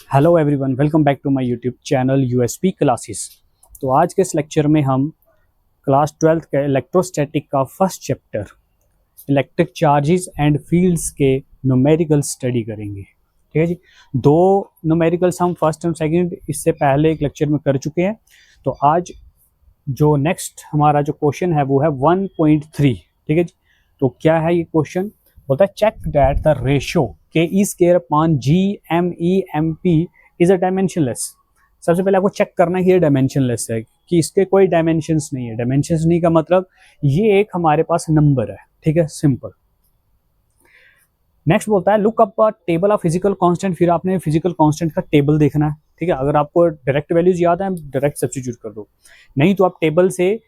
Hello everyone, welcome back to my YouTube channel USP classes. तो आज के इस लेक्चर में हम क्लास 12th का इलेक्ट्रोस्टैटिक का first chapter electric charges and fields के न्यूमेरिकल स्टडी करेंगे। ठीक है जी। दो न्यूमेरिकल्स हम फर्स्ट एंड सेकंड इससे पहले एक लेक्चर में कर चुके हैं। तो आज जो नेक्स्ट हमारा जो क्वेश्चन है वो है 1.3। ठीक है जी। तो क्या है ये क्वेश्चन? बोलता है check that the ratio K E square upon G M E M P is a dimensionless. सबसे पहले आपको चेक करना है कि ये डायमेंशनलेस है, कि इसके कोई डायमेंशंस नहीं है। डायमेंशंस नहीं का मतलब ये एक हमारे पास नंबर है। ठीक है, सिंपल। नेक्स्ट बोलता है look up a table of physical constant. फिर आपने फिजिकल कांस्टेंट का टेबल देखना है। ठीक है, अगर आपको डायरेक्ट वैल्यूज याद है डायरेक्ट सब्स्टिट्यूट कर दो, नहीं तो आप टेबल से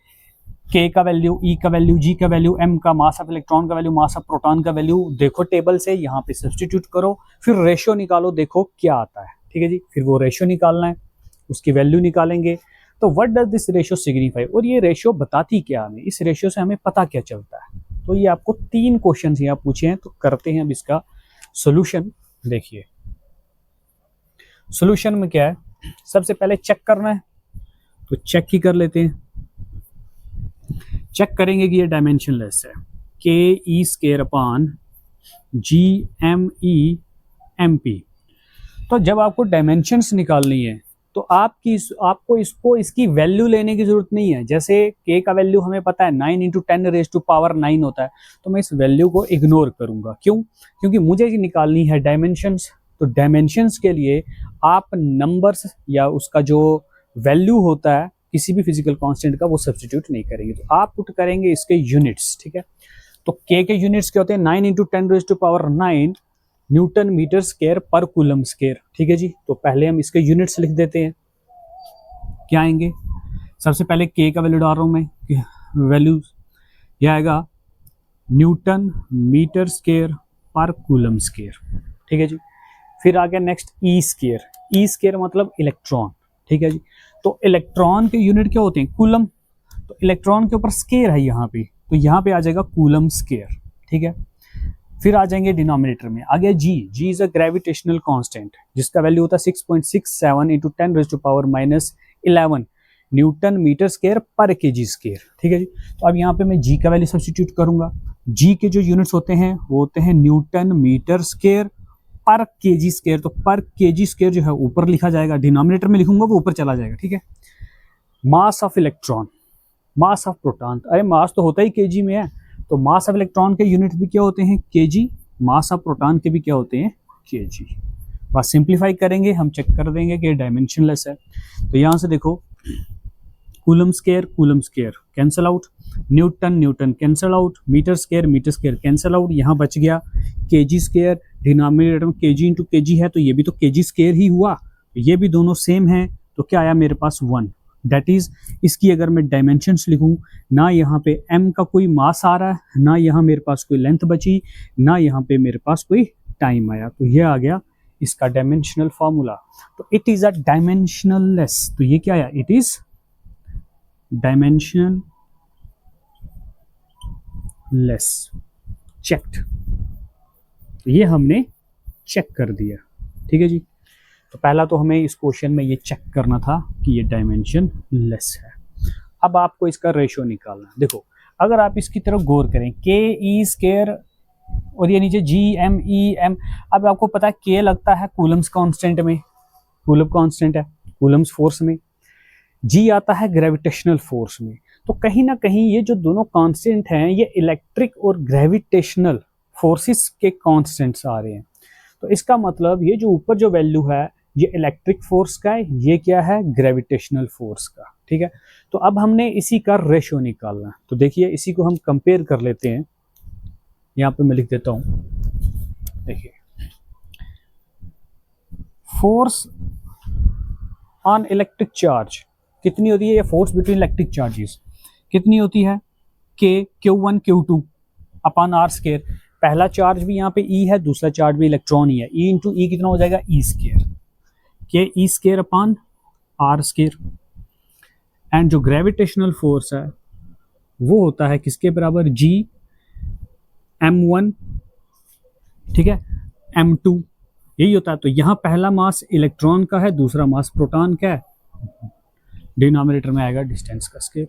के का वैल्यू, ई का वैल्यू, जी का वैल्यू, एम का मास ऑफ इलेक्ट्रॉन का वैल्यू, मास ऑफ प्रोटॉन का वैल्यू देखो टेबल से, यहाँ पे सब्स्टिट्यूट करो, फिर रेशियो निकालो, देखो क्या आता है। ठीक है जी। फिर वो रेशियो निकालना है, उसकी वैल्यू निकालेंगे। तो what does this ratio signify, और ये रेशियो बताती क्या हमें, इस रेशियो से हमें पता क्या चलता है। तो ये आपको 3 क्वेश्चन यहाँ पूछे हैं, तो करते हैं अब इसका सोल्यूशन। देखिए सोल्यूशन में क्या है, सबसे पहले चेक करना है, तो चेक ही कर लेते हैं। चेक करेंगे कि ये डायमेंशनलेस है। K E square upon G M E M P. तो जब आपको डायमेंशंस निकालनी है तो आपको इसकी वैल्यू लेने की जरूरत नहीं है। जैसे के का वैल्यू हमें पता है 9 इंटू 10⁻⁹ होता है, तो मैं इस वैल्यू को इग्नोर करूंगा। क्यों? क्योंकि मुझे निकालनी है डायमेंशंस। तो डायमेंशंस के लिए आप नंबर्स या उसका जो वैल्यू होता है किसी भी फिजिकल कांस्टेंट का, वो सब्स्टिट्यूट नहीं करेंगे। तो आप पुट करेंगे इसके यूनिट्स। ठीक है, तो के यूनिट्स क्या होते हैं? 9 इंटू 10⁻⁹ न्यूटन मीटर स्क्वायर पर कूलम स्क्वायर। ठीक है जी। तो पहले हम इसके यूनिट्स लिख देते हैं। क्या आएंगे? सबसे पहले के का वैल्यू डाल रहा हूं मैं, वैल्यू यह आएगा न्यूटन मीटर स्क्वायर पर कूलम स्क्वायर। ठीक है जी। फिर आ गया next E square. E square मतलब इलेक्ट्रॉन। ठीक है जी। तो इलेक्ट्रॉन के यूनिट क्या होते हैं? कूलम। तो इलेक्ट्रॉन के ऊपर स्क्वायर है यहाँ पे, तो यहाँ पे आ जाएगा कूलम स्क्वायर। ठीक है। फिर आ जाएंगे डिनोमिनेटर में, आ गया जी। जी इज अ ग्रेविटेशनल कांस्टेंट, जिसका वैल्यू होता है 6.67 इंटू 10⁻⁻11 न्यूटन मीटर स्क्वायर पर के जी स्क्वायर। ठीक है जी। तो अब यहाँ पे मैं जी का वैल्यू सब्स्टिट्यूट करूंगा। जी के जो यूनिट्स होते हैं वो होते हैं न्यूटन मीटर स्क्वायर पर के जी स्क्वायर। तो पर के जी स्क्वायर जो है ऊपर लिखा जाएगा, डिनोमिनेटर में लिखूंगा वो ऊपर चला जाएगा। ठीक है। मास of electron, mass of proton, अरे मास तो होता ही केजी में है, तो मास ऑफ इलेक्ट्रॉन के यूनिट भी क्या होते हैं? केजी। मास ऑफ प्रोटॉन के भी क्या होते हैं? केजी। बस सिंप्लीफाई करेंगे, हम चेक कर देंगे कि डायमेंशनलेस है। तो यहां से देखो coulomb square cancel out, newton newton cancel out, metre square cancel out, यहाँ बच गया केजी स्क्वायर। डिनोमिनेटर में केजी इंटू केजी है, तो ये भी तो केजी स्क्वायर ही हुआ, ये भी दोनों सेम है। तो क्या आया मेरे पास? 1। दैट इज, इसकी अगर मैं डायमेंशंस लिखूं, ना यहाँ पे m का कोई मास आ रहा है, ना यहाँ मेरे पास कोई लेंथ बची, ना यहाँ पे मेरे पास कोई टाइम आया, तो ये आ गया इसका डायमेंशनल फॉर्मूला। तो इट इज अ डायमेंशनलेस। तो ये क्या आया? It is dimensionless. चेक्ड। तो ये हमने चेक कर दिया। ठीक है जी। तो पहला तो हमें इस क्वेश्चन में ये चेक करना था कि ये डायमेंशन लेस है। अब आपको इसका रेशियो निकालना है। देखो अगर आप इसकी तरफ गौर करें, के ई स्क्वायर और ये नीचे जी एम ई एम। अब आपको पता है के लगता है कूलम्स कांस्टेंट में, कूलम कांस्टेंट है कूलम्स फोर्स में, जी आता है ग्रेविटेशनल फोर्स में। तो कहीं ना कहीं ये जो दोनों कांस्टेंट हैं ये इलेक्ट्रिक और ग्रेविटेशनल फोर्सेस के कांस्टेंट्स आ रहे हैं। तो इसका मतलब ये जो ऊपर जो वैल्यू है ये इलेक्ट्रिक फोर्स का है, ये क्या है? ग्रेविटेशनल फोर्स का। ठीक है। तो अब हमने इसी का रेशियो निकालना है। तो देखिए इसी को हम कंपेयर कर लेते हैं। यहां पे मैं लिख देता हूं, देखिए फोर्स ऑन इलेक्ट्रिक चार्ज कितनी होती है? ये फोर्स बिटवीन इलेक्ट्रिक चार्जेस कितनी होती है? K Q1 Q2 upon R square. पहला चार्ज भी यहाँ पे E है, दूसरा चार्ज भी इलेक्ट्रॉन ही है। E इंटू ई कितना हो जाएगा? E square. K E square upon R square. And जो ग्रेविटेशनल फोर्स है वो होता है किसके बराबर? G m1, ठीक है, m2 यही होता है। तो यहाँ पहला मास इलेक्ट्रॉन का है, दूसरा मास प्रोटॉन का है। डिनोमिनेटर में आएगा डिस्टेंस का स्केयर।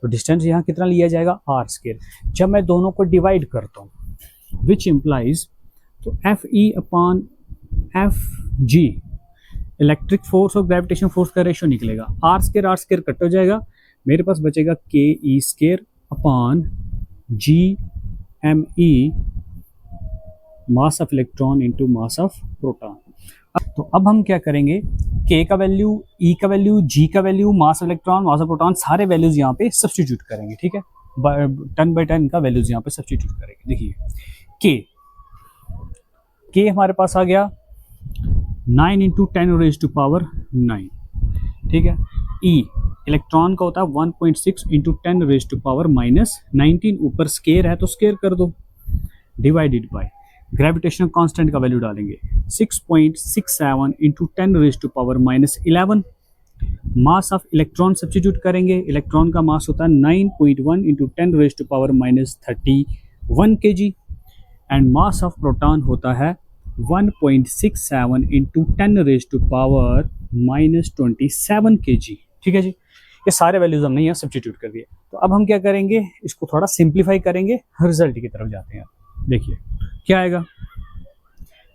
तो डिस्टेंस यहाँ कितना लिया जाएगा, आर स्केयर। जब मैं दोनों को डिवाइड करता हूँ विच इम्प्लाइज, तो F E upon F G electric force और ग्रेविटेशन फोर्स का रेशो निकलेगा। आर स्केयर कट हो जाएगा, मेरे पास बचेगा K E square upon G M E mass of electron into mass of proton. तो अब हम क्या करेंगे, के का वैल्यू, ई का वैल्यू, जी का value, mass of electron, mass of proton, सारे वैल्यूज यहाँ पे सब्स्टिट्यूट करेंगे। ठीक है, टन बाई टन का वैल्यूज यहाँ पे सब्स्टिट्यूट करेंगे। देखिए के हमारे पास आ गया 9 इंटू 10 रेज टू पावर 9। ठीक है, ई इलेक्ट्रॉन का होता है 1.6 इंटू 10 रेज टू पावर -19। ऊपर स्केयर है तो स्केयर कर दो, डिवाइडेड बाय ग्रेविटेशनल कांस्टेंट का वैल्यू डालेंगे 6.67 into 10 raise to power -11। Mass of electron substitute करेंगे, इलेक्ट्रॉन का मास होता है 9.1 into 10 raise to power -31 kg and mass of proton होता है 1.67 into 10 raise to power -27 kg। ठीक है जी, ये सारे वैल्यूज हमने यहाँ सब्स्टिट्यूट कर दिए। तो अब हम क्या करेंगे, इसको थोड़ा सिंप्लीफाई करेंगे, रिजल्ट की तरफ जाते हैं। देखिए क्या आएगा,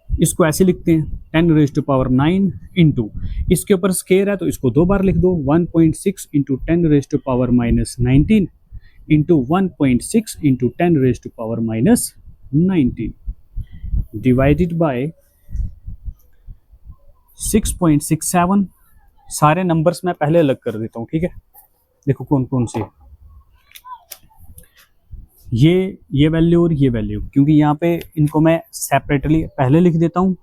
इसको ऐसे लिखते हैं 10 रेज टू पावर 9 इंटू, इसके ऊपर स्केयर है तो इसको दो बार लिख दो, 1.6 into 10 raise to power -19 into 1.6 into 10 raise to power -19 divided by 6.67। सारे नंबर्स मैं पहले अलग कर देता हूँ। ठीक है, देखो कौन कौन से, ये वैल्यू और ये वैल्यू, क्योंकि यहाँ पे इनको मैं सेपरेटली पहले लिख देता हूँ,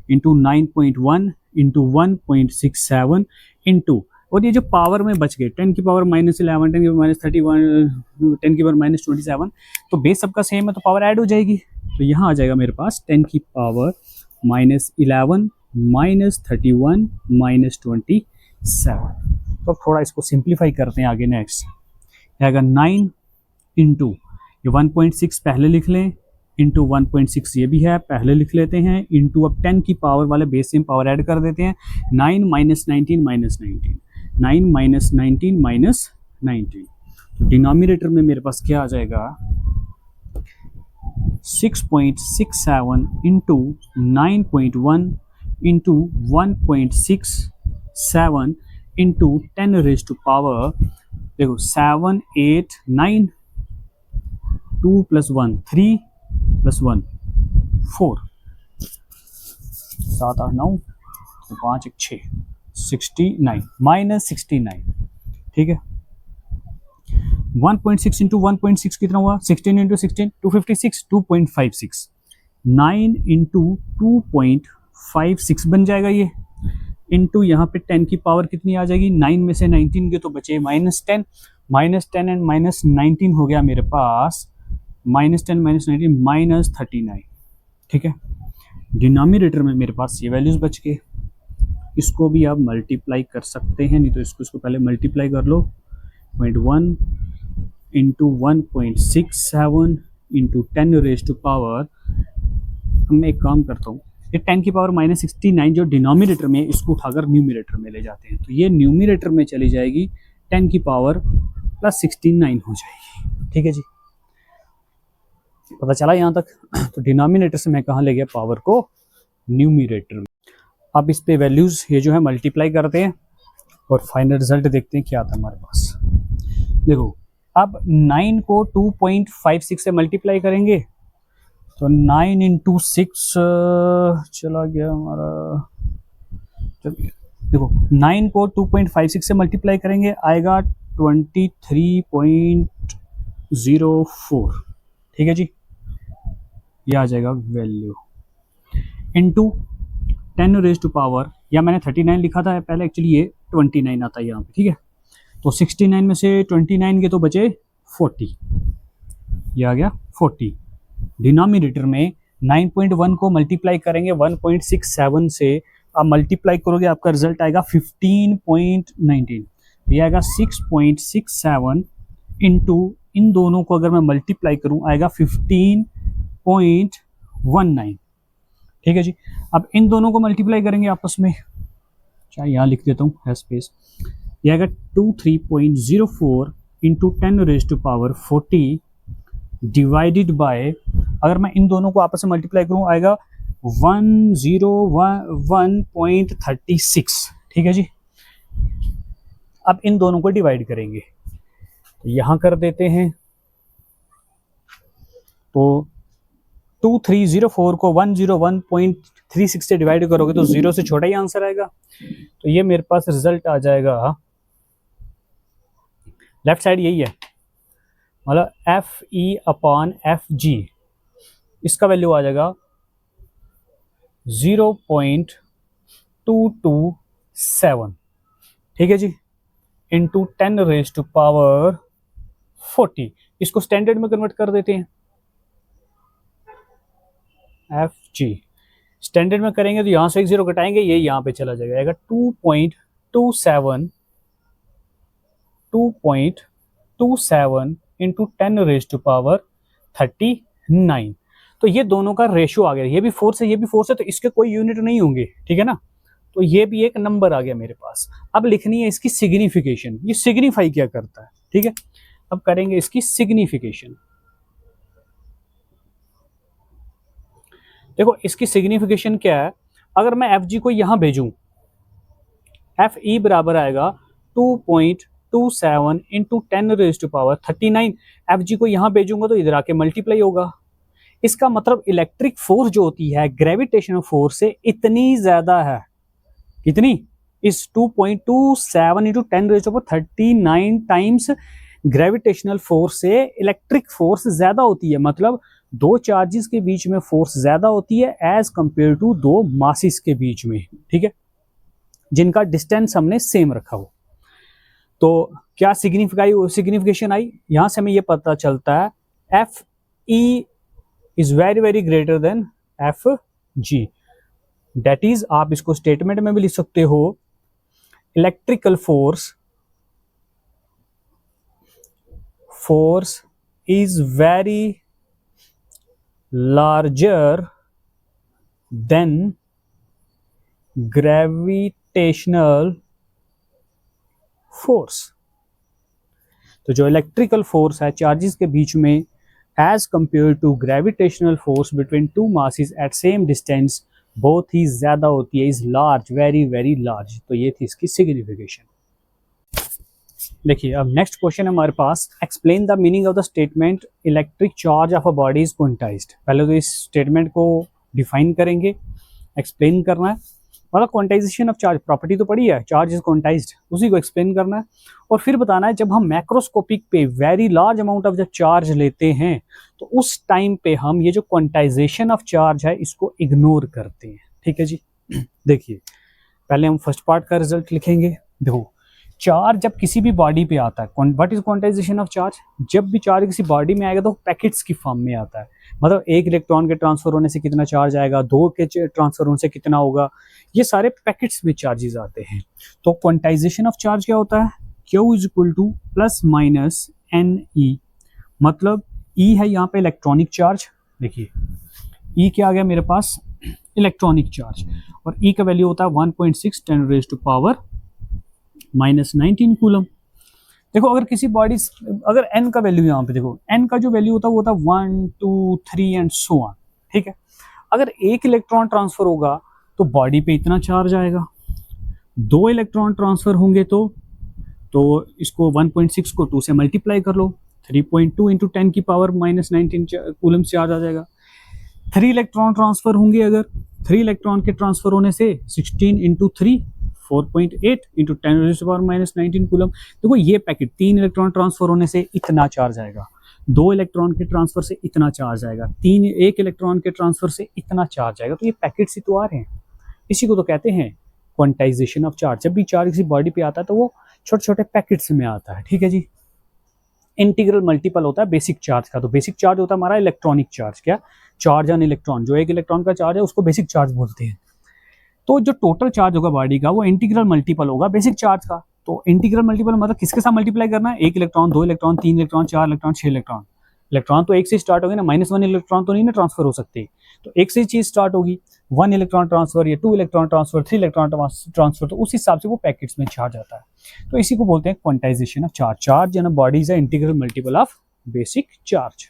इंटू 9.1 इंटू 1.67 इंटू, और ये जो पावर में बच गए 10 की पावर -11, 10 की पावर -31, 10 की पावर -27, तो बेस सबका सेम है तो पावर ऐड हो जाएगी। तो यहाँ आ जाएगा मेरे पास 10 की पावर -11 -31 -27। तो थोड़ा इसको सिंप्लीफाई करते हैं आगे। नेक्स्ट आएगा 9 इंटू, ये 1.6 पहले लिख लें, इंटू 1.6 ये भी है पहले लिख लेते हैं, इंटू अब 10 की पावर वाले बेस सेम पावर ऐड कर देते हैं, 9 -19 -19, 9 -19 -19। तो डिनोमिनेटर में मेरे पास क्या आ जाएगा, 6.67 into 9.1 into 1.67 into 10 raise to power, देखो 7 8 9, 2 + 1 3 + 1 4, 7 8 9, 5 1 6, 69 -69। ठीक है, 1.6 इंटू 1.6 कितना हुआ, 16 इंटू 16 256, 2.56, 9 इंटू 2.56 बन जाएगा ये, इंटू यहाँ पे 10 की पावर कितनी आ जाएगी, 9 में से 19 के तो बचे -10, -10 एंड -19 हो गया मेरे पास -10 -19 -39। ठीक है, डिनोमिनेटर में मेरे पास ये वैल्यूज बच गए, इसको भी आप मल्टीप्लाई कर सकते हैं, नहीं तो इसको पहले मल्टीप्लाई कर लो, 0.1 into 1.67 into 10 raise to power, मैं एक काम करता हूँ, ये 10 की पावर -69 जो डिनोमिनेटर में, इसको उठाकर न्यूमिनेटर में ले जाते हैं, तो ये न्यूमिनेटर में चली जाएगी 10 की पावर +69 हो जाएगी। ठीक है जी, पता चला यहाँ तक। तो डिनोमिनेटर से मैं कहाँ ले गया पावर को, न्यूमिनेटर में। अब इस पे वैल्यूज ये जो है मल्टीप्लाई करते हैं और फाइनल रिजल्ट देखते हैं क्या आता है हमारे पास। देखो अब 9 को 2.56 से मल्टीप्लाई करेंगे तो 9 इंटू 6 चला गया हमारा, देखो 9 को 2.56 से मल्टीप्लाई करेंगे आएगा 23.04। ठीक है जी, ये आ जाएगा value, into 10 raise to power, या मैंने 39 लिखा था पहले, एक्चुअली ये 29 आता है यहाँ पे। ठीक है, तो 69 में से 29 के तो बचे 40, ये आ गया 40। डिनोमिनेटर में 9.1 को मल्टीप्लाई करेंगे 1.67 से, आप मल्टीप्लाई करोगे आपका रिजल्ट आएगा 15.19, ये आएगा 6.67 इंटू, इन दोनों को अगर मैं मल्टीप्लाई करूं आएगा 15.19। ठीक है जी। अब इन दोनों को मल्टीप्लाई करेंगे आपस में, चाहे यहाँ लिख देता हूँ, है स्पेस, यह आएगा 23.04 इंटू 10⁻40 डिवाइडेड बाय, अगर मैं इन दोनों को आपस में मल्टीप्लाई करूँ आएगा 101.36, ठीक है जी। अब इन दोनों को डिवाइड करेंगे, तो यहाँ कर देते हैं, तो 2304 को 101.36 से डिवाइड करोगे तो 0 से छोटा ही आंसर आएगा। तो ये मेरे पास रिजल्ट आ जाएगा, लेफ्ट साइड यही है, मतलब FE/FG, इसका वैल्यू आ जाएगा 0.227, ठीक है जी, इंटू 10⁻40। इसको स्टैंडर्ड में कन्वर्ट कर देते हैं, FG स्टैंडर्ड में करेंगे तो यहाँ से एक 0 घटाएंगे, ये यहाँ पे चला जाएगा 2.27 इंटू 10⁻39। तो ये दोनों का रेशियो आ गया, ये भी फोर्स है, ये भी फोर्स है, तो इसके कोई यूनिट नहीं होंगे, ठीक है ना। तो ये भी एक नंबर आ गया मेरे पास। अब लिखनी है इसकी सिग्निफिकेशन, ये सिग्निफाई क्या करता है, ठीक है। अब करेंगे इसकी सिग्निफिकेशन। देखो इसकी सिग्निफिकेशन क्या है, अगर मैं FG को यहां भेजूं, FE बराबर आएगा 2.27 इंटू 10⁻39। FG को यहां भेजूंगा तो इधर आके मल्टीप्लाई होगा। इसका मतलब इलेक्ट्रिक फोर्स जो होती है ग्रेविटेशनल फोर्स से इतनी ज्यादा है, कितनी, इस 2.27 इंटू 10⁻39 टाइम्स ग्रेविटेशनल फोर्स से इलेक्ट्रिक फोर्स ज्यादा होती है। मतलब दो चार्जेस के बीच में फोर्स ज्यादा होती है एज कंपेयर टू दो मासिस के बीच में, ठीक है, जिनका डिस्टेंस हमने सेम रखा हो। तो क्या सिग्निफिकेशन आई, यहां से हमें ये पता चलता है FE is very very greater than FG। That is, आप इसको स्टेटमेंट में भी लिख सकते हो, electrical force is very larger than gravitational force। तो जो इलेक्ट्रिकल फोर्स है चार्जेस के बीच में as compared to gravitational force between two masses at same distance बहुत ही ज्यादा होती है, is large, very very large. तो ये थी इसकी सिग्निफिकेशन। देखिए अब नेक्स्ट क्वेश्चन है हमारे पास, explain the meaning of the statement electric charge of a body is quantised. पहले तो इस स्टेटमेंट को डिफाइन करेंगे, एक्सप्लेन करना है, मतलब क्वांटाइजेशन ऑफ चार्ज, प्रॉपर्टी तो पड़ी है, चार्ज इज क्वांटाइज्ड, उसी को एक्सप्लेन करना है। और फिर बताना है जब हम मैक्रोस्कोपिक पे very large amount of the charge लेते हैं तो उस टाइम पे हम ये जो क्वांटाइजेशन ऑफ चार्ज है इसको इग्नोर करते हैं, ठीक है जी। देखिए पहले हम फर्स्ट पार्ट का रिजल्ट लिखेंगे। देखो चार्ज जब किसी भी बॉडी पे आता है, what is quantization of charge, जब भी चार्ज किसी बॉडी में आएगा तो पैकेट्स की फॉर्म में आता है। मतलब एक इलेक्ट्रॉन के ट्रांसफर होने से कितना चार्ज आएगा, दो के ट्रांसफर होने से कितना होगा, ये सारे पैकेट्स में चार्जेस आते हैं। तो क्वांटाइजेशन ऑफ चार्ज क्या होता है, Q is equal two plus minus NE। मतलब E है यहाँ पे इलेक्ट्रॉनिक चार्ज, देखिए E क्या आ गया मेरे पास, इलेक्ट्रॉनिक चार्ज, और E का वैल्यू होता है 1.6 10⁻⁻19 कूलम। देखो अगर किसी बॉडी, अगर N का वैल्यू यहाँ पे देखो, N का जो वैल्यू होता है वो होता है 1 2 3 एंड सो ऑन, ठीक है। अगर एक इलेक्ट्रॉन ट्रांसफर होगा तो बॉडी पे इतना चार्ज आएगा, दो इलेक्ट्रॉन ट्रांसफर होंगे तो इसको 1.6 को 2 से मल्टीप्लाई कर लो, 3.2 इंटू 10⁻⁻19 कूलम चार्ज आ जाएगा। 3 इलेक्ट्रॉन ट्रांसफर होंगे, अगर 3 इलेक्ट्रॉन के ट्रांसफर होने से 16 इंटू 3 4.8 इंटू 10⁻⁻19 कूलम। देखो ये पैकेट 3 इलेक्ट्रॉन ट्रांसफर होने से इतना चार्ज आएगा, 2 इलेक्ट्रॉन के ट्रांसफर से इतना चार्ज आएगा, 1 इलेक्ट्रॉन के ट्रांसफर से इतना चार्ज आएगा। तो ये पैकेट्स ही तो आ रहे हैं, इसी को तो कहते हैं क्वांटाइजेशन ऑफ चार्ज। जब भी चार्ज किसी बॉडी पे आता है तो वो छोटे छोटे पैकेट्स में आता है, ठीक है जी। इंटीग्रल मल्टीपल होता है बेसिक चार्ज का। तो बेसिक चार्ज होता है हमारा इलेक्ट्रॉनिक चार्ज, क्या, चार्ज ऑन इलेक्ट्रॉन, जो एक इलेक्ट्रॉन का चार्ज है उसको बेसिक चार्ज बोलते हैं। तो जो टोटल चार्ज होगा बॉडी का वो इंटीग्रल मल्टीपल होगा बेसिक चार्ज का। तो इंटीग्रल मल्टीपल मतलब किसके साथ मल्टीप्लाई करना है, 1 electron, 2 electron, 3 electron, 4 electron, 6 electron. Electron तो एक से स्टार्ट होगी ना, -1 इलेक्ट्रॉन तो नहीं ना ट्रांसफर हो सकती, तो एक से चीज स्टार्ट होगी, 1 इलेक्ट्रॉन ट्रांसफर या 2 इलेक्ट्रॉन ट्रांसफर, 3 इलेक्ट्रॉन ट्रांसफर, तो उस हिसाब से वो पैकेट्स में चार्ज आता है। तो इसी को बोलते हैं quantization of charge. Charge in body is integral multiple of basic charge.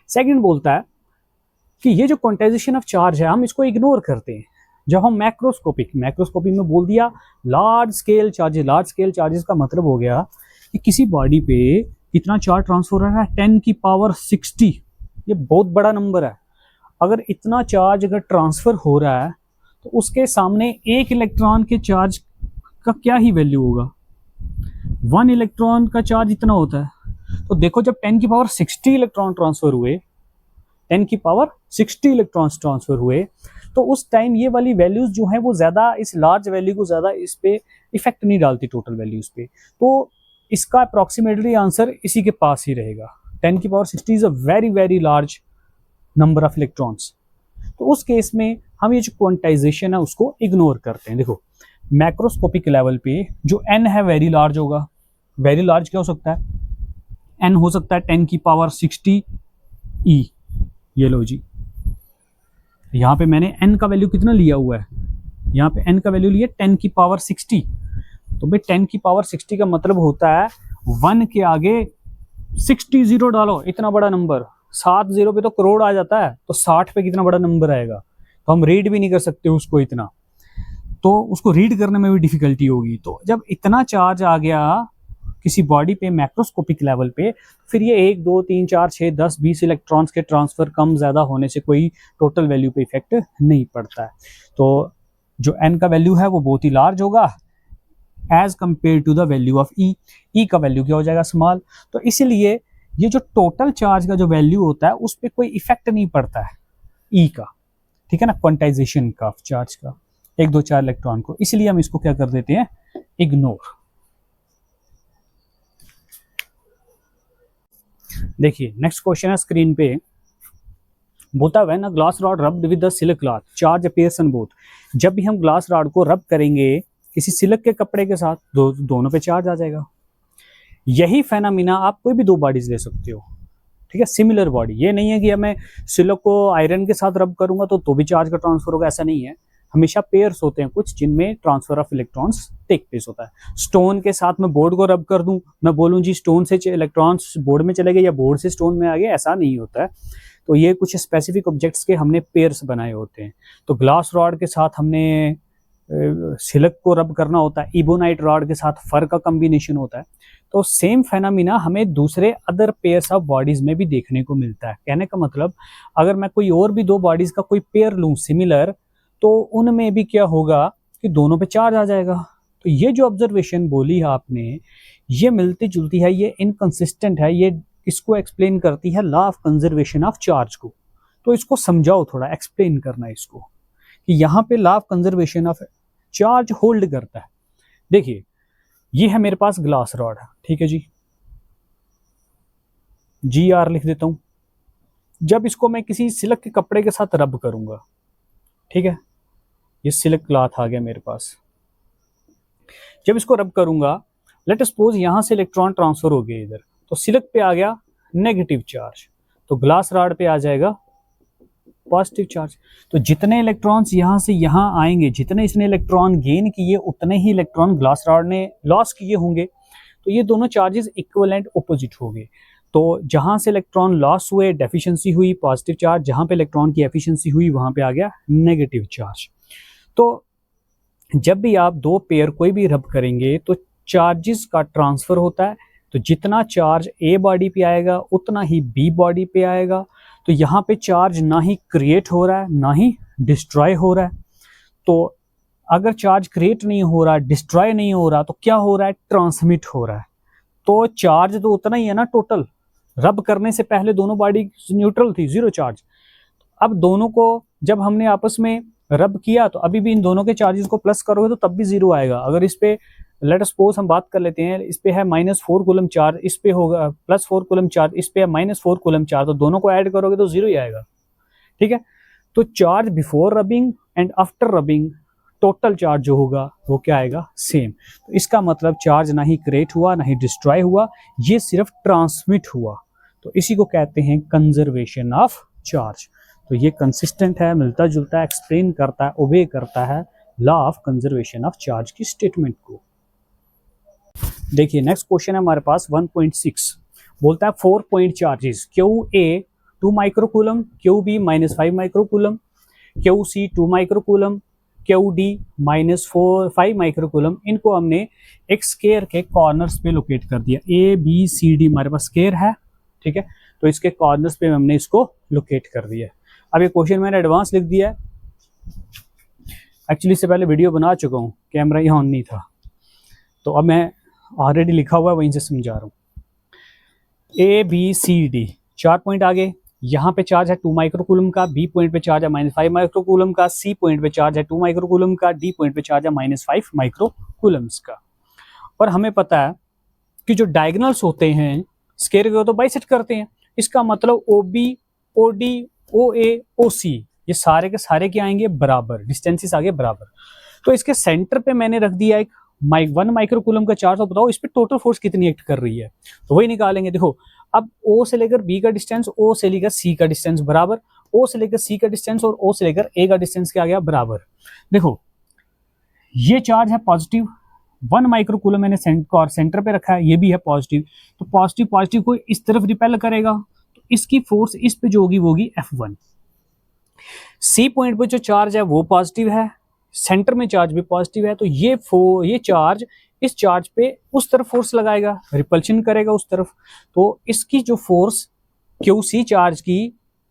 Second बोलता है कि ये जो क्वांटाइजेशन ऑफ चार्ज है हम इसको इग्नोर करते हैं जब हम मैक्रोस्कोपिक में बोल दिया large scale charges. Large scale charges का मतलब हो गया कि किसी बॉडी पे कितना चार्ज ट्रांसफर हो रहा है, 10 की पावर 60, ये बहुत बड़ा नंबर है। अगर इतना चार्ज अगर ट्रांसफर हो रहा है तो उसके सामने एक इलेक्ट्रॉन के चार्ज का क्या ही वैल्यू होगा, 1 इलेक्ट्रॉन का चार्ज इतना होता है। तो देखो जब 10 की पावर 60 इलेक्ट्रॉन ट्रांसफर हुए, 10 की पावर 60 इलेक्ट्रॉन्स ट्रांसफर हुए, तो उस टाइम ये वाली वैल्यूज जो है वो ज्यादा इस लार्ज वैल्यू को ज्यादा इस पे इफेक्ट नहीं डालती टोटल वैल्यूज पे। तो इसका अप्रॉक्सीमेटली आंसर इसी के पास ही रहेगा। 10 की power 60 is a very very large number of electrons. तो उस केस में हम ये जो क्वांटाइजेशन है उसको इग्नोर करते हैं। देखो मैक्रोस्कोपिक लेवल पे जो n है वेरी लार्ज होगा। वेरी लार्ज क्या हो सकता है, n हो सकता है 10 की पावर 60 e। ये लो जी, यहाँ पे मैंने n का वैल्यू कितना लिया हुआ है, यहाँ पे n का वैल्यू लिया 10 की पावर 60। तो भाई 10 की पावर 60 का मतलब होता है 1 के आगे 60 जीरो डालो, इतना बड़ा नंबर। 7 जीरो पे तो करोड़ आ जाता है, तो 60 पे कितना बड़ा नंबर आएगा, तो हम रीड भी नहीं कर सकते उसको इतना, तो उसको रीड करने में भी डिफिकल्टी होगी। तो जब इतना चार्ज आ गया किसी बॉडी पे मैक्रोस्कोपिक लेवल पे, फिर ये 1 2 3 4 6 10 20 इलेक्ट्रॉन्स के ट्रांसफर कम ज्यादा होने से कोई टोटल वैल्यू पे इफेक्ट नहीं पड़ता है। तो जो n का वैल्यू है वो बहुत ही लार्ज होगा as compared to the value of e। e का वैल्यू क्या हो जाएगा, स्मॉल। तो इसीलिए ये जो टोटल चार्ज का जो वैल्यू होता है उस पर कोई इफेक्ट नहीं पड़ता है e का, ठीक है ना, क्वांटाइजेशन का चार्ज का 1 2 4 इलेक्ट्रॉन को, इसलिए हम इसको क्या कर देते हैं, इग्नोर। देखिए नेक्स्ट क्वेश्चन है स्क्रीन पे, बोलता है when a glass rod rubbed with the silk cloth charge appears on both. जब भी हम ग्लास रॉड को रब करेंगे किसी सिल्क के कपड़े के साथ, दोनों पे चार्ज आ जाएगा। यही फेनामिना आप कोई भी दो बॉडीज ले सकते हो, ठीक है, सिमिलर बॉडी। ये नहीं है कि मैं सिल्क को आयरन के साथ रब करूंगा तो भी चार्ज का ट्रांसफर होगा, ऐसा नहीं है। हमेशा पेयर्स होते हैं कुछ जिनमें transfer of electrons take place होता है। स्टोन के साथ मैं बोर्ड को रब कर दूं, मैं बोलूं जी स्टोन से इलेक्ट्रॉन्स बोर्ड में चले गए या बोर्ड से स्टोन में आ गए, ऐसा नहीं होता है। तो ये कुछ स्पेसिफिक ऑब्जेक्ट्स के हमने पेयर्स बनाए होते हैं। तो ग्लास रॉड के साथ हमने सिल्क को रब करना होता है, इबोनाइट रॉड के साथ फर का कॉम्बिनेशन होता है। तो सेम फेनामिना हमें दूसरे अदर पेयर्स ऑफ बॉडीज में भी देखने को मिलता है। कहने का मतलब अगर मैं कोई और भी दो बॉडीज का कोई पेयर लूं सिमिलर, तो उनमें भी क्या होगा कि दोनों पे चार्ज आ जाएगा। तो ये जो ऑब्जर्वेशन बोली है आपने, ये मिलती जुलती है, ये इनकंसिस्टेंट है, ये इसको एक्सप्लेन करती है law of conservation of charge को। तो इसको समझाओ थोड़ा, एक्सप्लेन करना है इसको कि यहाँ पे law of conservation of charge hold करता है। देखिए ये है मेरे पास ग्लास रॉड, ठीक है जी आर लिख देता हूं। जब इसको मैं किसी सिल्क के कपड़े के साथ रब करूंगा, ठीक है, ये सिल्क क्लॉथ आ गया मेरे पास। जब इसको रब करूंगा, लेट सपोज यहां से इलेक्ट्रॉन ट्रांसफर हो गए इधर, तो सिल्क पे आ गया नेगेटिव चार्ज, तो ग्लास रॉड पे आ जाएगा पॉजिटिव चार्ज। तो जितने इलेक्ट्रॉन्स यहां से यहां आएंगे, जितने इसने इलेक्ट्रॉन गेन किए उतने ही इलेक्ट्रॉन ग्लास रॉड ने लॉस किए होंगे। तो ये दोनों चार्जेस इक्विवेलेंट ऑपोजिट हो गए। तो जहां से इलेक्ट्रॉन लॉस हुए, डेफिशिएंसी हुई, पॉजिटिव चार्ज, जहां पे इलेक्ट्रॉन की एफिशिएंसी हुई वहां पे आ गया नेगेटिव चार्ज। तो जब भी आप दो पेयर कोई भी रब करेंगे तो चार्जेस का ट्रांसफर होता है। तो जितना चार्ज ए बॉडी पे आएगा उतना ही बी बॉडी पे आएगा। तो यहाँ पे चार्ज ना ही क्रिएट हो रहा है ना ही डिस्ट्रॉय हो रहा है। तो अगर चार्ज क्रिएट नहीं हो रहा, डिस्ट्रॉय नहीं हो रहा, तो क्या हो रहा है, ट्रांसमिट हो रहा है। तो चार्ज तो उतना ही है ना टोटल। रब करने से पहले दोनों बॉडी न्यूट्रल थी, जीरो चार्ज। अब दोनों को जब हमने आपस में रब किया तो अभी भी इन दोनों के चार्जेस को प्लस करोगे तो तब भी जीरो आएगा। अगर इस पे लेट सपोज हम बात कर लेते हैं, इस पे है -4 कूलम चार्ज, इस पे होगा +4 कूलम चार्ज, इस पे है -4 कूलम चार्ज, तो दोनों को ऐड करोगे तो जीरो ही आएगा, ठीक है। तो charge before rubbing and after rubbing total charge जो होगा वो क्या आएगा, सेम। तो इसका मतलब चार्ज ना ही क्रिएट हुआ ना ही डिस्ट्रॉय हुआ, ये सिर्फ ट्रांसमिट हुआ। तो इसी को कहते हैं कंजर्वेशन ऑफ चार्ज। तो ये कंसिस्टेंट है, मिलता जुलता है, एक्सप्लेन करता है, ओबे करता है law of conservation of charge की स्टेटमेंट को। देखिए नेक्स्ट क्वेश्चन है हमारे पास 1.6, बोलता है 4 point charges QA 2 microcoulomb, QB -5 microcoulomb, QC 2 microcoulomb, QD -5 microcoulomb, इनको हमने एक स्केयर के कॉर्नर्स पे लोकेट कर दिया। ABCD हमारे पास स्केयर है, ठीक है, तो इसके कॉर्नर्स पे हमने इसको लोकेट कर दिया। अब ये क्वेश्चन मैंने एडवांस लिख दिया है, एक्चुअली इससे पहले वीडियो बना चुका हूँ, कैमरा यहाँ ऑन नहीं था, तो अब मैं ऑलरेडी लिखा हुआ है वहीं से समझा रहा हूँ। ABCD 4 पॉइंट आगे, यहाँ पे चार्ज है 2 माइक्रोकूलम का, B पॉइंट पे चार्ज है -5 माइक्रोकूलम का, C पॉइंट पे चार्ज है 2 माइक्रोकूलम का, D पॉइंट पे चार्ज है -5 माइक्रोकूलम्स का। और हमें पता है कि जो डायगोनल्स होते हैं स्केयर के तो बाइसेक्ट करते हैं, इसका मतलब OB, OD, OA, OC ये सारे के सारे क्या आएंगे बराबर, डिस्टेंसेस आगे बराबर। तो इसके सेंटर पे मैंने रख दिया एक 1 माइक्रोकूलम का चार्ज, तो बताओ इस पे टोटल फोर्स कितनी एक्ट कर रही है, तो वही निकालेंगे। देखो अब O से लेकर B का डिस्टेंस, O से लेकर C का डिस्टेंस बराबर, O से लेकर C का डिस्टेंस और O से लेकर A का डिस्टेंस क्या आ गया बराबर। देखो ये चार्ज है पॉजिटिव, 1 माइक्रोकूलम मैंने सेंटर पे रखा है, ये भी है पॉजिटिव, तो पॉजिटिव पॉजिटिव को इस तरफ रिपेल करेगा, तो इसकी फोर्स इस पे जो होगी वो होगी F1। C पॉइंट पे जो चार्ज है वो पॉजिटिव है, सेंटर में चार्ज भी पॉजिटिव है, तो ये चार्ज इस चार्ज पे उस तरफ फोर्स लगाएगा, रिपल्शन करेगा उस तरफ, तो इसकी जो फोर्स QC चार्ज की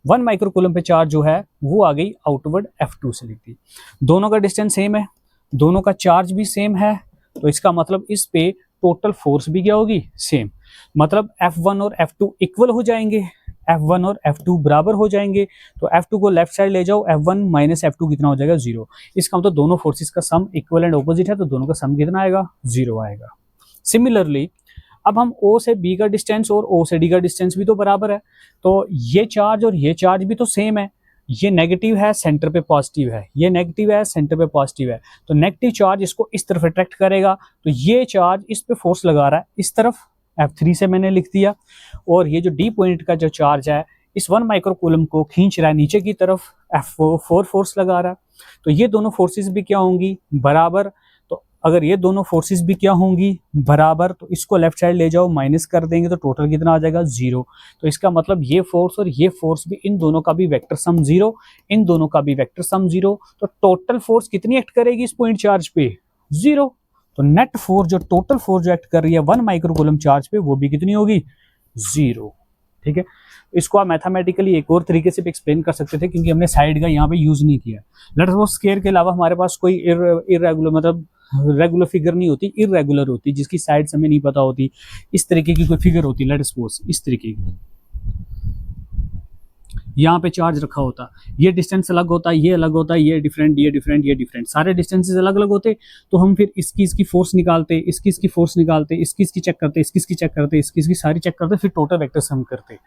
1 माइक्रोकूलम पे चार्ज जो है वो आ गई आउटवर्ड F2 से लिख दी। दोनों का डिस्टेंस सेम है, दोनों का चार्ज भी सेम है, तो इसका मतलब इस पे टोटल फोर्स भी क्या होगी सेम, मतलब F1 और F2 इक्वल हो जाएंगे, F1 और F2 बराबर हो जाएंगे। तो F2 को लेफ्ट साइड ले जाओ, F1 - F2 कितना हो जाएगा 0। इसका मतलब दोनों फोर्सेस का सम इक्वल एंड ऑपोजिट है, तो दोनों का सम कितना आएगा 0 आएगा। सिमिलरली अब हम O से B का डिस्टेंस और O से D का डिस्टेंस भी तो बराबर है, तो ये चार्ज और ये चार्ज भी तो सेम है, ये नेगेटिव है सेंटर पे पॉजिटिव है, ये नेगेटिव है सेंटर पे पॉजिटिव है, तो नेगेटिव चार्ज इसको इस तरफ अट्रैक्ट करेगा, तो ये चार्ज इस पे फोर्स लगा रहा है इस तरफ, F3 से मैंने लिख दिया, और ये जो D पॉइंट का जो चार्ज है इस 1 माइक्रोकूलम को खींच रहा है नीचे की तरफ, F4 फोर्स लगा रहा है, तो ये दोनों फोर्सेस भी क्या होंगी बराबर। तो अगर ये दोनों फोर्सेस भी क्या होंगी बराबर, तो इसको लेफ्ट साइड ले जाओ, माइनस कर देंगे तो टोटल कितना आ जाएगा 0। तो इसका मतलब ये फोर्स और ये फोर्स भी, इन दोनों का भी वेक्टर सम 0, इन दोनों का भी वेक्टर सम 0, तो टोटल फोर्स कितनी एक्ट करेगी इस पॉइंट चार्ज पे 0। तो नेट फोर्स जो टोटल फोर्स जो एक्ट कर रही है 1 माइक्रोकूलम चार्ज पे वो भी कितनी होगी 0। ठीक है, इसको आप मैथमेटिकली एक और तरीके से भी एक्सप्लेन कर सकते थे, क्योंकि हमने साइड का यहाँ पे यूज नहीं किया। लेट्स सपोज स्केयर के अलावा हमारे पास कोई इरेगुलर मतलब रेगुलर फिगर नहीं होती, इरेगुलर होती, जिसकी साइड हमें नहीं पता होती, इस तरीके की कोई फिगर होती, लेट्स सपोज इस तरीके की, यहाँ पे चार्ज रखा होता, ये डिस्टेंस अलग होता, ये अलग होता, ये डिफरेंट, ये डिफरेंट, ये डिफरेंट, सारे डिस्टेंसेस अलग अलग होते, तो हम फिर इसकी फोर्स निकालते, इसकी फोर्स निकालते, इसकी चेक करते, इसकी चेक करते, इसकी सारी चेक करते, फिर टोटल वेक्टर सम करते।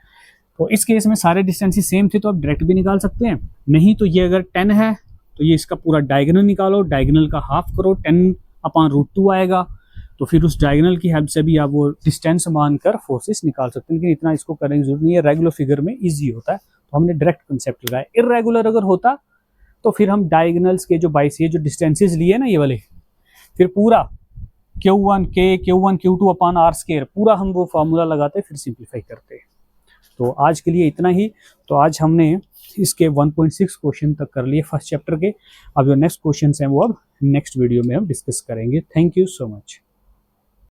तो इस केस में सारे डिस्टेंसेस सेम थे, तो आप डायरेक्ट भी निकाल सकते हैं, नहीं तो ये अगर 10 है तो ये इसका पूरा डायगोनल निकालो, डायगोनल का हाफ करो, 10/√2 आएगा, तो फिर उस डायगोनल की हेल्प से भी आप वो डिस्टेंस मानकर फोर्सेस निकाल सकते हैं। लेकिन इतना इसको करने की जरूरत नहीं है, रेगुलर फिगर में इजी होता है, तो हमने डायरेक्ट कंसेप्ट लगाया। इरेगुलर अगर होता तो फिर हम डायगोनल्स के जो बाइस ये जो डिस्टेंसेस लिए ना ये वाले, फिर पूरा Q1 Q2/R² पूरा हम वो फार्मूला लगाते, फिर सिंप्लीफाई करते। तो आज के लिए इतना ही। तो आज हमने इसके 1.6 क्वेश्चन तक कर लिए फर्स्ट चैप्टर के। अब जो नेक्स्ट क्वेश्चन हैं वो अब नेक्स्ट वीडियो में हम डिस्कस करेंगे। Thank you so much.